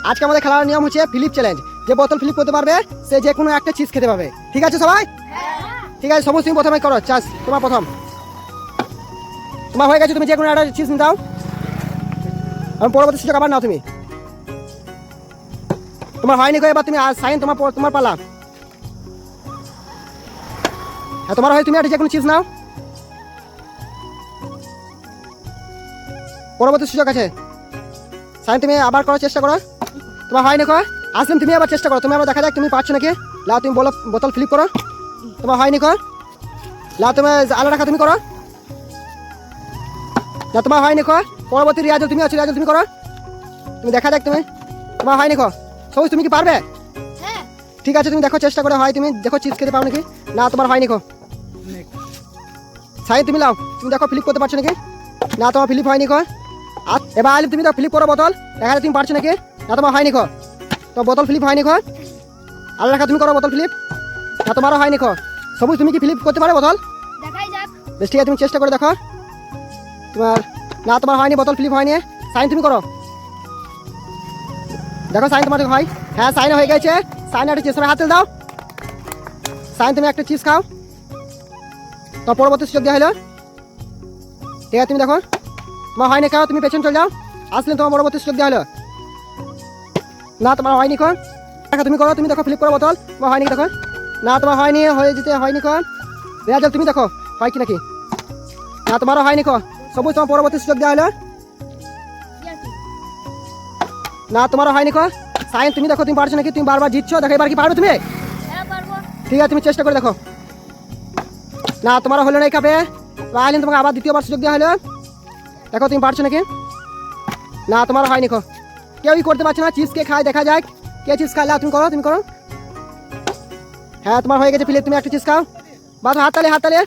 আজকে আমাদের খেলার নিয়ম হচ্ছে ফিলিপ চ্যালেঞ্জ। যে বোতল ফিলিপ করতে পারবে সে যে কোনো একটা চিজ খেতে পাবে। ঠিক আছে সবাই? ঠিক আছে, সমস্ত তুমি প্রথমে করো। চাষ তোমার প্রথম, তোমার হয়ে গেছে, তুমি যে কোনো একটা চিজ নিয়ে দাও। আমি পরবর্তী সুযোগ আবার নাও তুমি। তোমার হয়নি কো, এবার তুমি সাইন, তোমার পালা। হ্যাঁ, তোমার হয়, তুমি একটা যে কোনো চিজ নাও। পরবর্তী সুযোগ আছে। সাইন, তুমি আবার করার চেষ্টা করো। তোমার হয়নি কো, আসলাম তুমি আবার চেষ্টা করো। তুমি আবার দেখা যাক তুমি পারছো নাকি। লাও, তুমি বলো, বোতল ফ্লিপ করো। তোমার হয়নি কো, লাও তুমি আলো রাখা, তুমি করো। না, তোমার হয়নি কো। পরবর্তী রিয়াজল তুমি আছো, রিয়াজল তুমি করো। তুমি দেখা যাক তুমি, তোমার হয়নি কো। সবুজ, তুমি কি পারবে? ঠিক আছে, তুমি দেখো চেষ্টা করে, হয় তুমি দেখো চিজ খেতে পাও নাকি। না, তোমার হয়নি কো। সাইন, তুমি লাও, তুমি দেখো ফ্লিপ করতে পারছো নাকি। না, তোমার ফ্লিপ হয়নি কো। এবার আলিম, তুমি দেখো ফ্লিপ করো বোতল, দেখা যাক তুমি পারছো নাকি। না, তোমার হয়নি কো। তো বোতল ফ্লিপ হয়নি কো। আলো রাখা, তুমি করো বোতল ফ্লিপ। না, তোমারও হয়নি কো। সবুজ, তুমি কি ফ্লিপ করতে পারো বোতল? বেশ, ঠিক আছে, তুমি চেষ্টা করে দেখো। তোমার, না তোমার হয়নি, বোতল ফ্লিপ হয়নি। সাইন, তুমি করো, দেখো সাইন তোমার হয়। হ্যাঁ, সাইন হয়ে গেছে। সাইন একটা চিজ হাতে দাও। সাইন, তুমি একটা চিজ খাও। তো পরবর্তী সুযোগ দেওয়া হলো। ঠিক আছে, তুমি দেখো তোমার হয়নি, খাও, তুমি পেছন চলে যাও। আসলে তোমার পরবর্তী সুযোগ দেওয়া হলো। না, তোমার হয়নি কো। দেখো তুমি করো, তুমি দেখো ফ্লিপ করো বোতল, তোমার হয়নি দেখো। না, তোমার হয়নি, হয়ে যেতে হয়নি কো। রেজাল্ট তুমি দেখো হয় কি নাকি। না, তোমারও হয়নি কো। সবুজ, তোমার পরবর্তী সুযোগ দেওয়া হলো। না, তোমারও হয়নি কো। সাইন, তুমি দেখো তুমি পারছো নাকি, তুমি বারবার জিতছো, দেখো এবার কি পারবে তুমি। ঠিক আছে, তুমি চেষ্টা করে দেখো। না, তোমারও হলো না এই কাপে। আইলেন, তোমাকে আবার দ্বিতীয়বার সুযোগ দেওয়া হলো। দেখো তুমি পারছো নাকি। না, তোমারও হয়নি কো। কেউই করতে পারছে না। চিপস কে খায় দেখা যাক, কে চিপস খায়। তুমি করো, তুমি করো। হ্যাঁ, তোমার হয়ে গেছে ফিলিপ, তুমি একটা চিপস খাও। বাস, হাততালি, হাততালি।